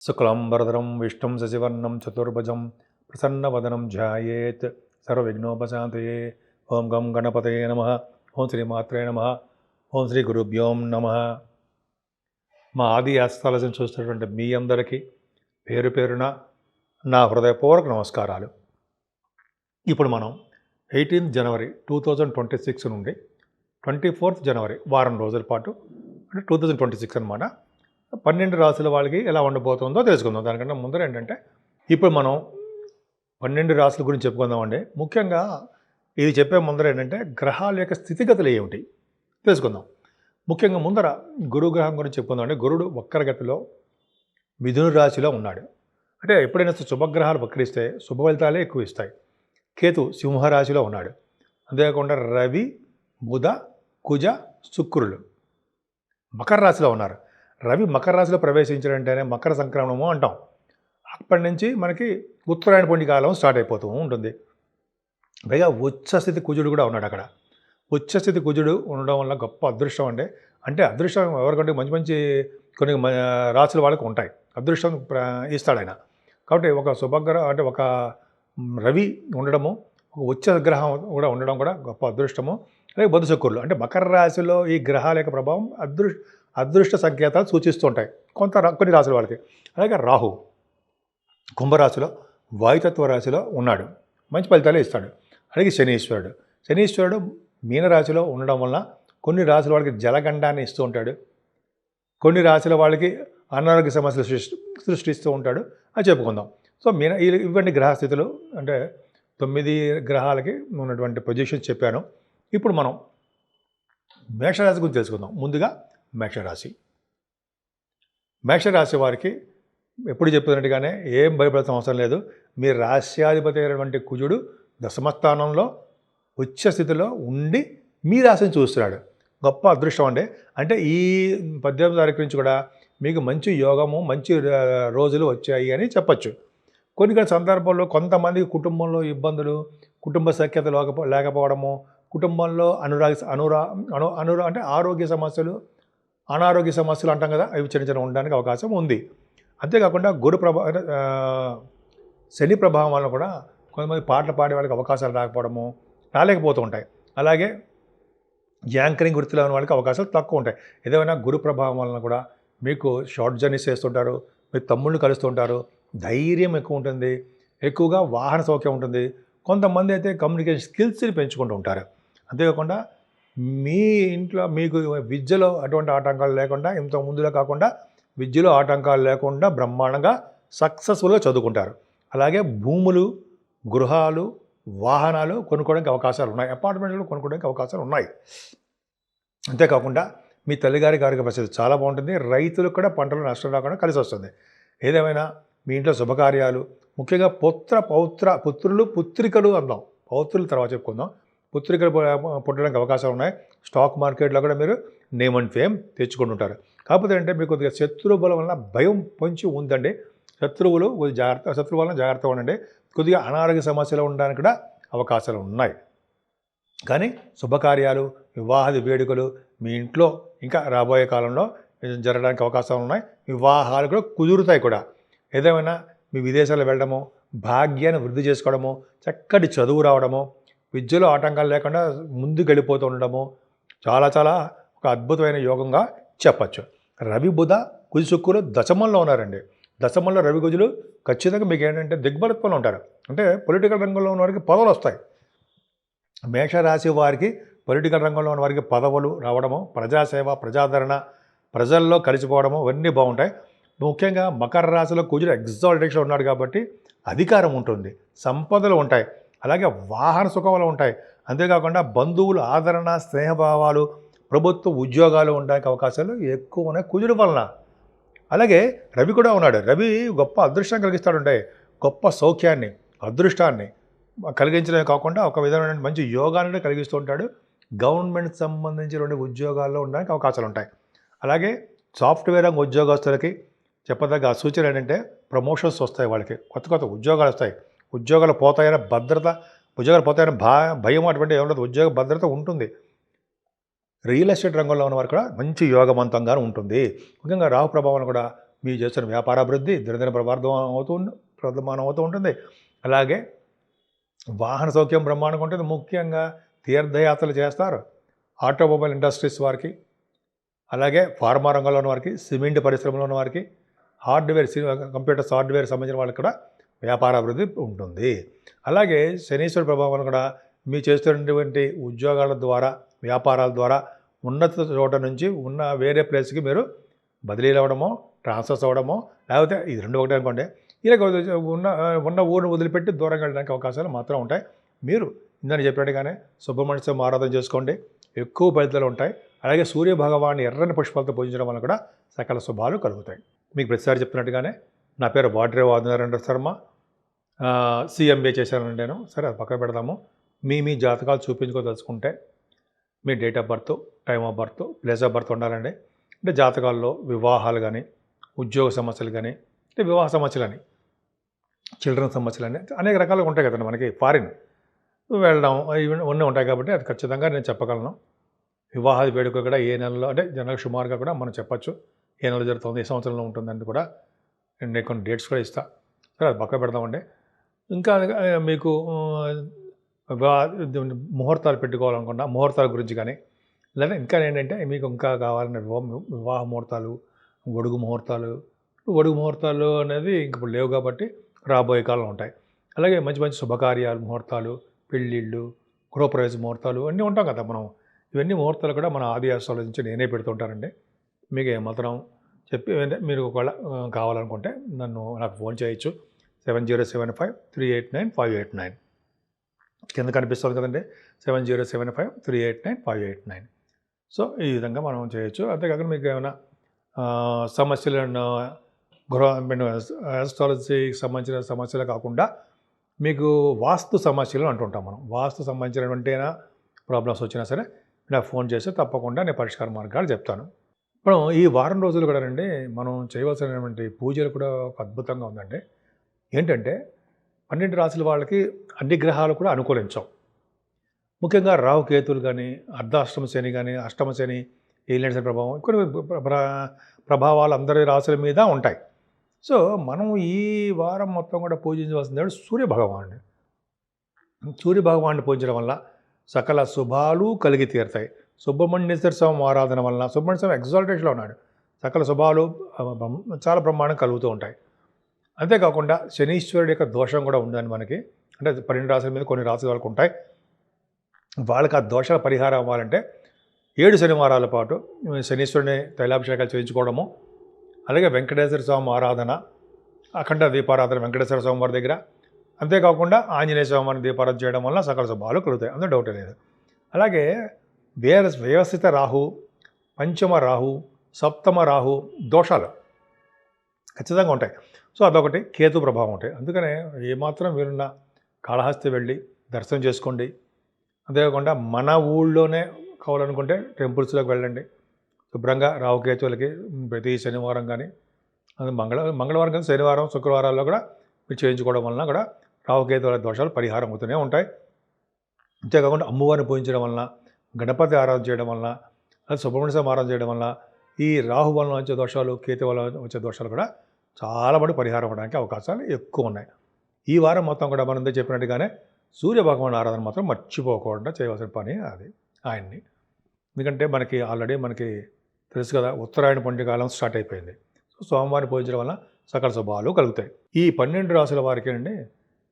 శుక్లాంబరధరం విష్ణుం శశివర్ణం చతుర్భుజం ప్రసన్నవదనం ధ్యాయేత్ సర్వవిఘ్నోపశాంతయే. ఓం గం గణపతయే నమః. ఓం శ్రీమాత్రే నమః. ఓం శ్రీ గురుభ్యోం నమః. మా ఆది ఆస్థాలను చూస్తున్నటువంటి మీ అందరికీ పేరు పేరున నా హృదయపూర్వక నమస్కారాలు. ఇప్పుడు మనం 18 జనవరి 2026 నుండి 24 జనవరి వారం రోజుల పాటు అంటే 2026 అనమాట 12 రాశుల వాళ్ళకి ఎలా ఉండబోతుందో తెలుసుకుందాం. దానికంటే ముందర ఏంటంటే ఇప్పుడు మనం 12 రాశుల గురించి చెప్పుకుందామండి. ముఖ్యంగా ఇది చెప్పే ముందర ఏంటంటే గ్రహాల యొక్క స్థితిగతులు ఏమిటి తెలుసుకుందాం. ముఖ్యంగా ముందర గురుగ్రహం గురించి చెప్పుకుందామండి. గురుడు వక్రగతిలో మిథున రాశిలో ఉన్నాడు. అంటే ఎప్పుడైనా శుభగ్రహాలు వక్రిస్తే శుభ ఫలితాలే ఎక్కువ ఇస్తాయి. కేతు సింహరాశిలో ఉన్నాడు. అంతేకాకుండా రవి, బుధ, కుజ, శుక్రులు మకర రాశిలో ఉన్నారు. రవి మకర రాశిలో ప్రవేశించాడంటేనే మకర సంక్రమణము అంటాం. అప్పటి నుంచి మనకి ఉత్తరాయణ పుణ్య కాలం స్టార్ట్ అయిపోతూ ఉంటుంది. పైగా ఉచ్చస్థితి కుజుడు కూడా ఉన్నాడు అక్కడ. ఉచ్చస్థితి కుజుడు ఉండడం వల్ల గొప్ప అదృష్టం అండి. అంటే అదృష్టం ఎవరికంటే మంచి మంచి కొన్ని రాశుల వాళ్ళకి ఉంటాయి. అదృష్టం ఇస్తాడు ఆయన. కాబట్టి ఒక శుభగ్రహం అంటే ఒక రవి ఉండడము, ఒక ఉచ్చ గ్రహం కూడా ఉండడం కూడా గొప్ప అదృష్టము. అలాగే బుధ శుక్రులు అంటే మకర రాశిలో ఈ గ్రహాల యొక్క ప్రభావం అదృష్ట సంకేతాలు సూచిస్తూ ఉంటాయి కొన్ని రాశుల వాళ్ళకి. అలాగే రాహు కుంభరాశిలో వాయుతత్వ రాశిలో ఉన్నాడు, మంచి ఫలితాలే ఇస్తాడు. అలాగే శనీశ్వరుడు మీనరాశిలో ఉండడం వలన కొన్ని రాశుల వాళ్ళకి జలగండాన్ని ఇస్తూ ఉంటాడు, కొన్ని రాశుల వాళ్ళకి అనారోగ్య సమస్యలు సృష్టిస్తూ ఉంటాడు అని చెప్పుకుందాం. సో ఇవన్నీ గ్రహస్థితులు అంటే 9 గ్రహాలకి ఉన్నటువంటి పొజిషన్స్ చెప్పాను. ఇప్పుడు మనం మేషరాశి గురించి తెలుసుకుందాం. ముందుగా మేషరాశి వారికి ఎప్పుడు చెప్తున్నట్టుగానే ఏం భయపడాల్సిన అవసరం లేదు. మీ రాశ్యాధిపతి అయినటువంటి కుజుడు దశమస్థానంలో ఉచ్చ స్థితిలో ఉండి మీ రాశిని చూస్తున్నాడు. గొప్ప అదృష్టం అండి. అంటే ఈ 18వ తారీఖు నుంచి కూడా మీకు మంచి యోగము, మంచి రోజులు వచ్చాయి అని చెప్పచ్చు. కొన్ని సందర్భాల్లో కొంతమందికి కుటుంబంలో ఇబ్బందులు, కుటుంబ సఖ్యత లేకపోవడము, కుటుంబంలో అంటే ఆరోగ్య సమస్యలు, అనారోగ్య సమస్యలు అంటాం కదా, అవి చిన్న చిన్న ఉండడానికి అవకాశం ఉంది. అంతేకాకుండా శని ప్రభావం వల్ల కూడా కొంతమంది పాటలు పాడే వాళ్ళకి అవకాశాలు రాలేకపోతూ ఉంటాయి. అలాగే యాంకరింగ్ వృత్తిలో ఉన్న వాళ్ళకి అవకాశాలు తక్కువ ఉంటాయి. ఏదైనా గురు ప్రభావం వలన కూడా మీకు షార్ట్ జర్నీస్ చేస్తుంటారు, మీ తమ్ముళ్ళు కలుస్తుంటారు, ధైర్యం ఎక్కువ ఉంటుంది, ఎక్కువగా వాహన సౌఖ్యం ఉంటుంది. కొంతమంది అయితే కమ్యూనికేషన్ స్కిల్స్ని పెంచుకుంటూ ఉంటారు. అంతేకాకుండా మీ ఇంట్లో మీకు విద్యలో అటువంటి ఆటంకాలు లేకుండా, ఇంత ముందులో కాకుండా విద్యలో ఆటంకాలు లేకుండా బ్రహ్మాండంగా సక్సెస్ఫుల్గా చదువుకుంటారు. అలాగే భూములు, గృహాలు, వాహనాలు కొనుక్కోవడానికి అవకాశాలు ఉన్నాయి, అపార్ట్మెంట్లు కొనుక్కోవడానికి అవకాశాలు ఉన్నాయి. అంతేకాకుండా మీ తల్లిగారికి ఆరోగ్య పరిస్థితి చాలా బాగుంటుంది. రైతులకు కూడా పంటలు నష్టం రాకుండా కలిసి వస్తుంది. ఏదేమైనా మీ ఇంట్లో శుభకార్యాలు, ముఖ్యంగా పుత్రులు పుత్రికలు అందాం, పౌత్రుల తర్వాత చెప్పుకుందాం. పుత్రికలు పుట్టడానికి అవకాశాలు ఉన్నాయి. స్టాక్ మార్కెట్లో కూడా మీరు నేమ్ అండ్ ఫేమ్ తెచ్చుకుంటుంటారు. కాకపోతే అంటే మీకు కొద్దిగా శత్రు బలం వలన భయం పొంచి ఉందండి. శత్రువు వలన జాగ్రత్తగా ఉండండి. కొద్దిగా అనారోగ్య సమస్యలు ఉండడానికి కూడా అవకాశాలు ఉన్నాయి. కానీ శుభకార్యాలు, వివాహాది వేడుకలు మీ ఇంట్లో ఇంకా రాబోయే కాలంలో జరగడానికి అవకాశాలు ఉన్నాయి. వివాహాలు కూడా కుదురుతాయి కూడా. ఏదేమైనా మీ విదేశాలు వెళ్ళడము, భాగ్యాన్ని వృద్ధి చేసుకోవడము, చక్కటి చదువు రావడము, విద్యలో ఆటంకాలు లేకుండా ముందుకు వెళ్ళిపోతూ ఉండడము చాలా చాలా ఒక అద్భుతమైన యోగంగా చెప్పచ్చు. రవి, బుధ, కుజ, శుక్రులు దశమంలో ఉన్నారండి. దశమంలో రవి, కుజులు ఖచ్చితంగా మీకు ఏంటంటే దిగ్బలత్వంలో ఉంటారు. అంటే పొలిటికల్ రంగంలో ఉన్న వారికి పదవులు వస్తాయి. మేషరాశి వారికి పొలిటికల్ రంగంలో ఉన్న వారికి పదవులు రావడము, ప్రజాసేవ, ప్రజాదరణ, ప్రజల్లో కలిసిపోవడము ఇవన్నీ బాగుంటాయి. ముఖ్యంగా మకర రాశిలో కుజుడు ఎగ్జాల్టేషన్ ఉన్నాడు కాబట్టి అధికారం ఉంటుంది, సంపదలు ఉంటాయి, అలాగే వాహన సుఖములు ఉంటాయి. అంతేకాకుండా బంధువులు ఆదరణ, స్నేహభావాలు, ప్రభుత్వ ఉద్యోగాలు ఉండడానికి అవకాశాలు ఎక్కువ ఉన్నాయి కుజుడు వలన. అలాగే రవి కూడా ఉన్నాడు. రవి గొప్ప అదృష్టం కలిగిస్తాడుంటే, గొప్ప సౌఖ్యాన్ని, అదృష్టాన్ని కలిగించడమే కాకుండా ఒక విధమైన మంచి యోగాన్ని కలిగిస్తూ ఉంటాడు. గవర్నమెంట్ సంబంధించిన ఉద్యోగాల్లో ఉండడానికి అవకాశాలు ఉంటాయి. అలాగే సాఫ్ట్వేర్ రంగ ఉద్యోగస్తులకి చెప్పదగ్గ సూచన ఏంటంటే ప్రమోషన్స్ వస్తాయి, వాళ్ళకి కొత్త కొత్త ఉద్యోగాలు వస్తాయి. ఉద్యోగాలు పోతాయన్న భయం అటువంటి ఏమన్నా ఉద్యోగ భద్రత ఉంటుంది. రియల్ ఎస్టేట్ రంగంలో ఉన్న వారు కూడా మంచి యోగవంతంగా ఉంటుంది. ముఖ్యంగా రాహు ప్రభావం కూడా మీరు చేస్తున్న వ్యాపారాభివృద్ధి దినదిన ప్రవర్ధమానం అవుతూ ఉంటుంది. అలాగే వాహన సౌఖ్యం బ్రహ్మాండంగా ఉంటుంది. ముఖ్యంగా తీర్థయాత్రలు చేస్తారు. ఆటోమొబైల్ ఇండస్ట్రీస్ వారికి, అలాగే ఫార్మా రంగంలో ఉన్న వారికి, సిమెంట్ పరిశ్రమలో ఉన్న వారికి, కంప్యూటర్స్ హార్డ్వేర్ సంబంధించిన వాళ్ళకి కూడా వ్యాపారాభివృద్ధి ఉంటుంది. అలాగే శనీశ్వర ప్రభావం కూడా మీ చేస్తున్నటువంటి ఉద్యోగాల ద్వారా, వ్యాపారాల ద్వారా ఉన్నత చోట నుంచి ఉన్న వేరే ప్లేస్కి మీరు బదిలీలు అవ్వడమో, ట్రాన్స్ఫర్స్ అవ్వడమో, లేకపోతే ఇది 2 ఒకటే అనుకోండి, ఇలా ఉన్న ఊరిని వదిలిపెట్టి దూరంగా వెళ్ళడానికి అవకాశాలు మాత్రం ఉంటాయి. మీరు ఇందని చెప్పినట్టుగానే సుబ్రహ్మణ్య స్వామి ఆరాధన చేసుకోండి, ఎక్కువ ఫలితాలు ఉంటాయి. అలాగే సూర్య భగవాన్ని ఎర్రని పుష్పాలతో పూజించడం వల్ల కూడా సకల శుభాలు కలుగుతాయి. మీకు ప్రతిసారి చెప్తున్నట్టుగానే నా పేరు వాడ్రేవ్ ఆదినారాయణ శర్మ. CMA చేశానండి నేను. సరే, అది పక్కన పెడదాము. మీ జాతకాలు చూపించుకోదలుచుకుంటే మీ date of birth, time of birth, place of birth ఉండాలండి. అంటే జాతకాల్లో వివాహాలు కానీ, ఉద్యోగ సమస్యలు కానీ, అంటే వివాహ సమస్యలని, చిల్డ్రన్ సమస్యలని అనేక రకాలుగా ఉంటాయి కదండి. మనకి ఫారిన్ వెళ్ళడం ఇవన్నీ ఉంటాయి కాబట్టి అది ఖచ్చితంగా నేను చెప్పగలను. వివాహాది వేడుక కూడా ఏ నెలలో, అంటే జనరల్ సుమారుగా కూడా మనం చెప్పచ్చు ఏ నెలలో జరుగుతుంది, ఏ సంవత్సరంలో ఉంటుందని కూడా నేను కొన్ని డేట్స్ కూడా ఇస్తాను. సరే, అది పక్క పెడదామండి. ఇంకా మీకు ముహూర్తాలు పెట్టుకోవాలనుకున్నా ముహూర్తాల గురించి కానీ, లేదా ఇంకా ఏంటంటే మీకు ఇంకా కావాలన్న వివాహ ముహూర్తాలు, ఒడుగు ముహూర్తాలు అనేది ఇంక ఇప్పుడు లేవు కాబట్టి రాబోయే కాలం ఉంటాయి. అలాగే మంచి మంచి శుభకార్యాలు ముహూర్తాలు, పెళ్ళిళ్ళు, గృహప్రవేశ ముహూర్తాలు అన్నీ ఉంటాం కదా మనం. ఇవన్నీ ముహూర్తాలు కూడా మన ఆది ఆస్ట్రాలజీ నుంచి నేనే పెడుతుంటానండి. మీకు ఏమాత్రం చెప్పి మీరు ఒకవేళ కావాలనుకుంటే నాకు ఫోన్ చేయొచ్చు. 7075389589 కింద కనిపిస్తుంది కదండి, 7075389589. సో ఈ విధంగా మనం చేయొచ్చు. అంతేకాకుండా మీకు ఏమైనా సమస్యలను ఆస్ట్రాలజీకి సంబంధించిన సమస్యలు కాకుండా మీకు వాస్తు సమస్యలు అంటుంటాం మనం. వాస్తు సంబంధించినటువంటి ప్రాబ్లమ్స్ వచ్చినా సరే నాకు ఫోన్ చేస్తే తప్పకుండా నేను పరిష్కార మార్గాలు చెప్తాను. ఇప్పుడు ఈ వారం రోజులు కూడా అండి మనం చేయవలసినటువంటి పూజలు కూడా ఒక అద్భుతంగా ఉందండి. ఏంటంటే 12 రాశుల వాళ్ళకి అన్ని గ్రహాలు కూడా అనుకూలించవు. ముఖ్యంగా రాహుకేతులు కానీ, అర్ధాష్టమ శని కానీ, అష్టమ శని, ఏలినాటి శని ప్రభావం, కొన్ని ప్రభావాలు అందరి రాశుల మీద ఉంటాయి. సో మనం ఈ వారం మొత్తం కూడా పూజించవలసింది సూర్యభగవానుడు. సూర్యభగవాన్ని పూజించడం వల్ల సకల శుభాలు కలిగి తీరుతాయి. సుబ్రహ్మణ్యేశ్వర స్వామి ఆరాధన వలన, సుబ్రహ్మణ్య స్వామి ఎగ్జాల్టేషన్లో ఉన్నాడు, సకల శుభాలు చాలా బ్రహ్మాండం కలుగుతూ ఉంటాయి. అంతేకాకుండా శనీశ్వరుడి యొక్క దోషం కూడా ఉందని మనకి, అంటే 12 రాశుల మీద కొన్ని రాశుల వాళ్ళకు ఉంటాయి. వాళ్ళకి ఆ దోషాల పరిహారం అవ్వాలంటే 7 శనివారాల పాటు శనీశ్వరుని తైలాభిషేకాలు చేయించుకోవడము, అలాగే వెంకటేశ్వర స్వామి ఆరాధన, అఖండ దీపారాధన వెంకటేశ్వర స్వామి వారి దగ్గర, అంతేకాకుండా ఆంజనేయ స్వామి వారిని దీపారాధన చేయడం వల్ల సకల శుభాలు కలుగుతాయి, అందులో డౌటే లేదు. అలాగే వ్యవస్థిత రాహు, పంచమ రాహు, సప్తమ రాహు దోషాలు ఖచ్చితంగా ఉంటాయి. సో అదొకటి, కేతు ప్రభావం ఉంటాయి. అందుకనే ఏమాత్రం వీరున్న కాళహస్తి వెళ్ళి దర్శనం చేసుకోండి. అంతేకాకుండా మన ఊళ్ళోనే కావాలనుకుంటే టెంపుల్స్లోకి వెళ్ళండి. శుభ్రంగా రాహుకేతువులకి ప్రతి శనివారం కానీ, మంగళవారం కానీ, శనివారం, శుక్రవారాల్లో కూడా మీరు చేయించుకోవడం వలన కూడా రాహుకేతువుల దోషాలు పరిహారం అవుతూనే ఉంటాయి. అంతేకాకుండా అమ్మవారిని పూజించడం వలన, గణపతి ఆరాధన చేయడం వలన, అది సుబ్రహ్మణ్య స్వామి ఆరాధన చేయడం వలన ఈ రాహు వలన వచ్చే దోషాలు, కేతు వలన వచ్చే దోషాలు కూడా చాలా మంది పరిహారం అవ్వడానికి అవకాశాలు ఎక్కువ ఉన్నాయి. ఈ వారం మొత్తం కూడా మనం చెప్పినట్టుగానే సూర్య భగవాన్ ఆరాధన మాత్రం మర్చిపోకుండా చేయవలసిన పని అది ఆయన్ని. ఎందుకంటే మనకి ఆల్రెడీ తెలుసు కదా, ఉత్తరాయణ పండుగ కాలం స్టార్ట్ అయిపోయింది. సో సోమవారం పూజించడం వల్ల సకల శుభాలు కలుగుతాయి. ఈ 12 రాశుల వారికి అండి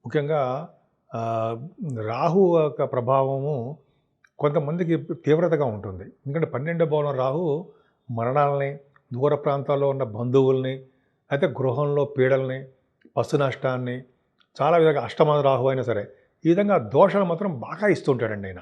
ముఖ్యంగా రాహు యొక్క ప్రభావము కొంతమందికి తీవ్రతగా ఉంటుంది. ఎందుకంటే 12వ భావం రాహు మరణాలని, దూర ప్రాంతాల్లో ఉన్న బంధువుల్ని, అయితే గృహంలో పీడల్ని, పశు నష్టాన్ని, చాలా విధంగా అష్టమ రాహు అయినా సరే ఈ విధంగా దోషాలు మాత్రం బాగా ఇస్తుంటాడండి ఆయన.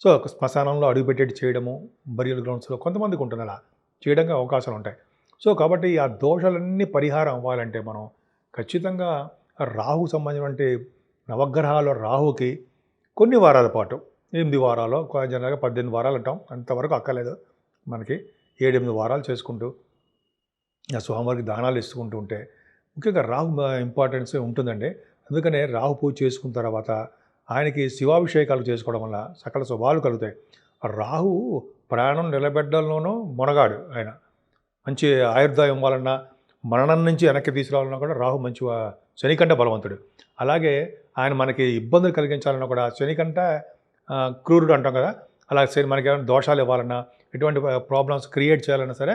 సో శ్మశానంలో అడుగుపెట్టేటి చేయడము, బరియల్ గ్రౌండ్స్లో కొంతమందికి ఉంటుంది, అలా చేయడానికి అవకాశాలు ఉంటాయి. సో కాబట్టి ఆ దోషాలన్నీ పరిహారం అవ్వాలంటే మనం ఖచ్చితంగా రాహుకు సంబంధించినటువంటి నవగ్రహాల రాహుకి కొన్ని వారాల పాటు, 8 వారాలు, జనరల్గా 18 వారాలు అంటాం, అంతవరకు అక్కర్లేదు మనకి, 7-8 వారాలు చేసుకుంటూ ఆ స్వామివారికి దానాలు ఇస్తుకుంటూ ఉంటే ముఖ్యంగా రాహు ఇంపార్టెన్స్ ఉంటుందండి. అందుకనే రాహు పూజ చేసుకున్న తర్వాత ఆయనకి శివాభిషేకాలు చేసుకోవడం వల్ల సకల శుభాలు కలుగుతాయి. రాహు ప్రాణం నిలబెట్టడంలోనూ మొనగాడు ఆయన. మంచి ఆయుర్దాయం ఇవ్వాలన్నా, మరణం నుంచి వెనక్కి తీసుకురావాలన్నా కూడా రాహు మంచి శని కంటే బలవంతుడు. అలాగే ఆయన మనకి ఇబ్బందులు కలిగించాలన్నా కూడా శని కంటే క్రూరుడు అంటాం కదా, అలా శని మనకి ఏమైనా దోషాలు ఇవ్వాలన్నా, ఎటువంటి ప్రాబ్లమ్స్ క్రియేట్ చేయాలన్నా సరే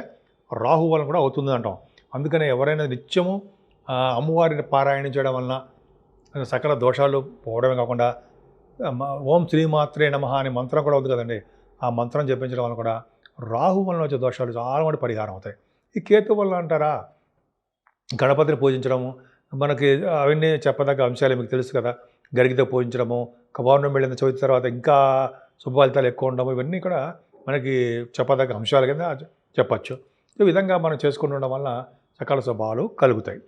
రాహు వలన కూడా అవుతుంది అంటాం. అందుకనే ఎవరైనా నిత్యము అమ్మవారిని పారాయణం చేయడం వలన సకల దోషాలు పోవడమే కాకుండా ఓం శ్రీమాత్రే నమః అనే మంత్రం కూడా ఉంది కదండి, ఆ మంత్రం జపించడం వల్ల కూడా రాహు వలన వచ్చే దోషాలు చాలా మటుకు పరిహారం అవుతాయి. ఈ కేతు వల్ల అంటారా, గణపతిని పూజించడము, మనకి అవన్నీ చెప్పదగ్గ అంశాలు మీకు తెలుసు కదా, గరిగితో పూజించడము, పౌర్ణమి వెళ్ళిన చవితి తర్వాత ఇంకా శుభ ఫలితాలు ఎక్కువ ఉండడం, ఇవన్నీ కూడా మనకి చెప్పదగ్గ అంశాలు కింద చెప్పచ్చు. ఈ విధంగా మనం చేసుకుంటుండడం వల్ల సకల శుభాలు కలుగుతాయి.